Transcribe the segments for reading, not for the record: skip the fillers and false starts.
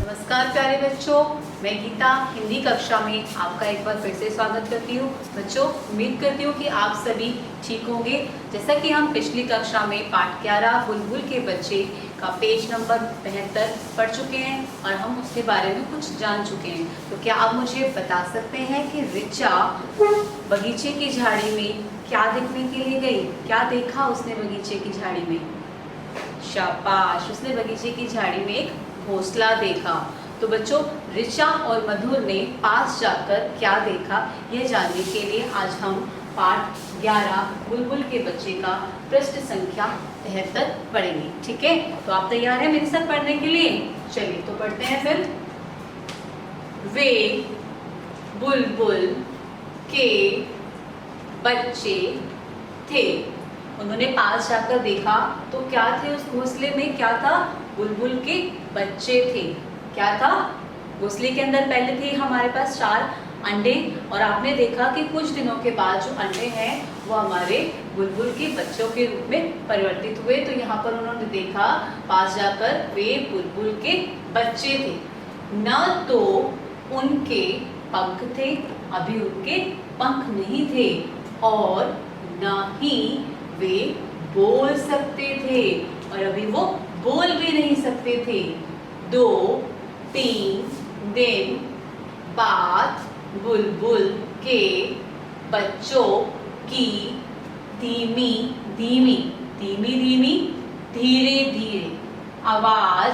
नमस्कार प्यारे बच्चों, मैं गीता हिंदी कक्षा में आपका एक बार फिर से स्वागत करती हूँ। बच्चों, उम्मीद करती हूँ कि आप सभी ठीक होंगे। जैसा कि हम पिछली कक्षा में पाठ 11 बुलबुल के बच्चे का पेज नंबर 72 पढ़ चुके हैं और हम उसके बारे में कुछ जान चुके हैं। तो क्या आप मुझे बता सकते हैं कि रिचा बगीचे की झाड़ी में क्या देखने के लिए गई? क्या देखा उसने बगीचे की झाड़ी में? शाबाश, उसने बगीचे की झाड़ी में एक घोंसला देखा। तो बच्चों, रिचा और मधुर ने पास जाकर क्या देखा, यह जानने के लिए आज हम पाठ 11 बुलबुल के बच्चे का पृष्ठ संख्या 73 पढ़ेंगे। ठीक है, तो आप तैयार हैं मेरे साथ पढ़ने के लिए? चलिए तो पढ़ते हैं फिर। वे बुलबुल के बच्चे थे। उन्होंने पास जाकर देखा तो क्या थे उस घोंसले में? क्या था? बुलबुल के बच्चे थे। क्या था? घोंसले के अंदर पहले थे हमारे पास 4 अंडे और आपने देखा कि कुछ दिनों के बाद जो अंडे हैं वो हमारे बुलबुल के बच्चों के रूप में परिवर्तित हुए। तो यहाँ पर उन्होंने देखा पास जाकर वे बुलबुल के बच्चे थे। न तो उनके पंख थे, अभी उनके पंख नहीं थे, और न ही वे बोल सकते थे, और अभी वो बोल भी नहीं सकते थे। 2-3 दिन बाद बुलबुल के बच्चों की धीमी धीमी धीरे धीरे आवाज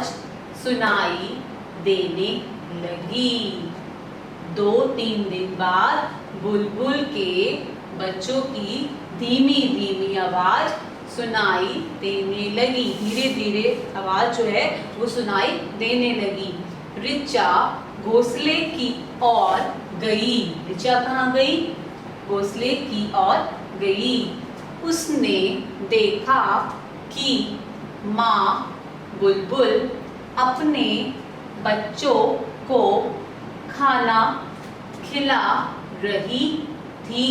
सुनाई देने लगी। 2-3 दिन बाद बुलबुल के बच्चों की धीमी धीमी आवाज सुनाई देने लगी। धीरे धीरे आवाज जो है वो सुनाई देने लगी। रिचा घोंसले की ओर गई। रिचा कहाँ गई? घोंसले की ओर गई। उसने देखा कि माँ बुलबुल अपने बच्चों को खाना खिला रही थी।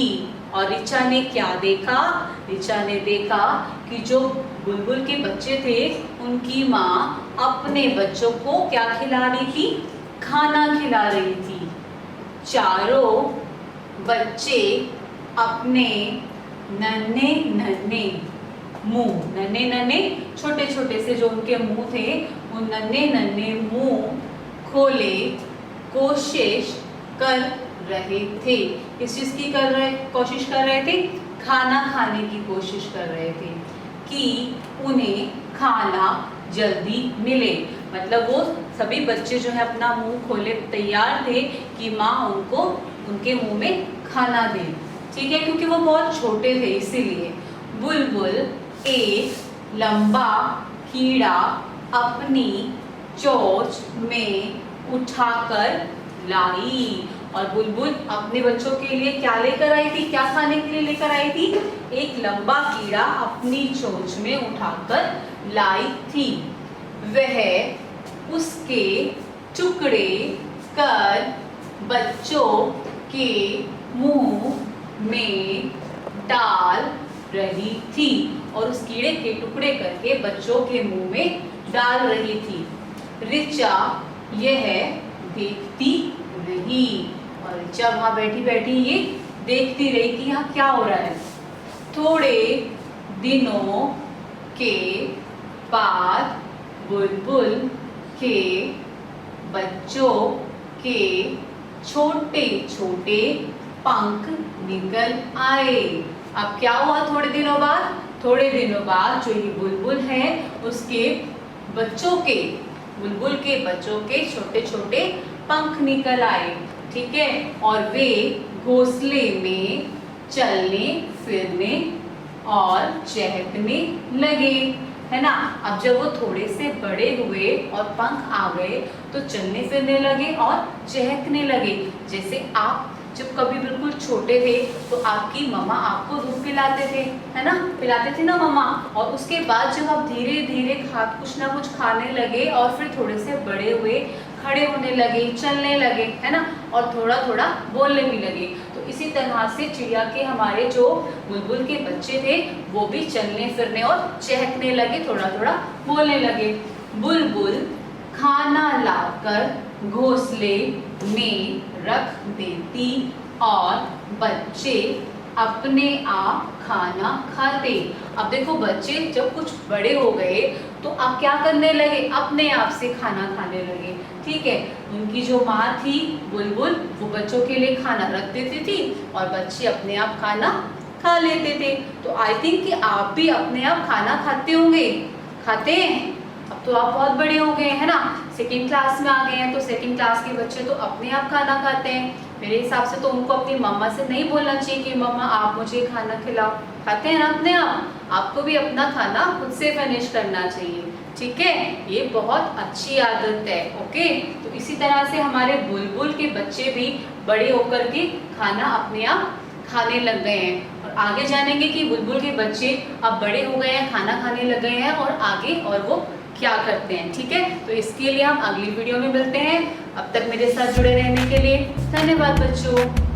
और रिचा ने क्या देखा? रिचा ने देखा कि जो बुलबुल के बच्चे थे उनकी माँ अपने बच्चों को क्या खिला रही थी? खाना खिला रही थी। चारों बच्चे अपने नन्हे नन्हे छोटे छोटे से जो उनके मुंह थे उन नन्हे मुंह खोले कोशिश कर रहे थे। किस चीज की कोशिश कर रहे थे? खाना खाने की कोशिश कर रहे थे कि उन्हें खाना जल्दी मिले। मतलब वो सभी बच्चे जो है अपना मुंह खोले तैयार थे कि माँ उनको उनके मुंह में खाना दे। ठीक है, क्योंकि वो बहुत छोटे थे इसीलिए। बुलबुल एक लंबा कीड़ा अपनी चोंच में उठाकर लाई। और बुलबुल अपने बच्चों के लिए क्या लेकर आई थी? क्या खाने के लिए लेकर आई थी? एक लंबा कीड़ा अपनी चोंच में उठाकर लाई थी। वह उसके टुकड़े कर बच्चों के मुंह में डाल रही थी, और उस कीड़े के टुकड़े करके बच्चों के मुंह में डाल रही थी। रिचा यह देखती रही, और रिचा वहां बैठी बैठी ये देखती रही कि यहाँ क्या हो रहा है। थोड़े दिनों के बाद बुलबुल के बच्चों के छोटे छोटे पंख निकल आए। अब क्या हुआ थोड़े दिनों बाद? थोड़े दिनों बाद जो ये बुलबुल है उसके बच्चों के बुलबुल के बच्चों के छोटे छोटे पंख निकल आए। ठीक है, और वे घोंसले में चलने फिरने और चहकने लगे, है ना। अब जब वो थोड़े से बड़े हुए और पंख आ गए तो चलने फिरने लगे और चहकने लगे। जैसे आप जब कभी बिल्कुल छोटे थे तो आपकी मम्मा आपको दूध पिलाते थे, है ना, पिलाते थे ना मम्मा। और उसके बाद जब आप धीरे धीरे कुछ ना कुछ खाने लगे और फिर थोड़े से बड़े हुए, खड़े होने लगे, चलने लगे, है ना, और थोड़ा थोड़ा बोलने भी लगे। तो इसी तरह से चिड़िया के हमारे जो बुलबुल के बच्चे थे वो भी चलने फिरने और चहकने लगे, थोड़ा थोड़ा बोलने लगे। बुलबुल खाना लाकर घोंसले में रख देती और बच्चे अपने आप खाना खाते। अब देखो बच्चे जब कुछ बड़े हो गए तो अब क्या करने लगे, अपने आप से खाना खाने लगे। ठीक है, उनकी जो माँ थी बुलबुल वो बच्चों के लिए खाना रख देती थी और बच्चे अपने आप खाना खा लेते थे। तो आई थिंक कि आप भी अपने आप खाना खाते होंगे, खाते हैं। अब तो आप बहुत बड़े हो गए हैं ना, सेकंड क्लास में आ गए हैं, तो सेकंड क्लास के बच्चे तो अपने आप खाना खाते हैं। मेरे हिसाब से तो उनको अपनी मम्मा से नहीं बोलना चाहिए कि मम्मा आप मुझे खाना खिलाओ, खाते हैं ना अपने आप। आपको भी अपना खाना खुद से फिनिश करना चाहिए। ठीक है, ये बहुत अच्छी आदत है। ओके, तो इसी तरह से हमारे बुलबुल के बच्चे भी बड़े होकर के खाना अपने आप खाने लग गए हैं। और आगे जानेंगे कि बुलबुल के बच्चे अब बड़े हो गए हैं, खाना खाने लग गए हैं और आगे और वो क्या करते हैं। ठीक है, तो इसके लिए हम अगली वीडियो में मिलते हैं। अब तक मेरे साथ जुड़े रहने के लिए धन्यवाद बच्चों।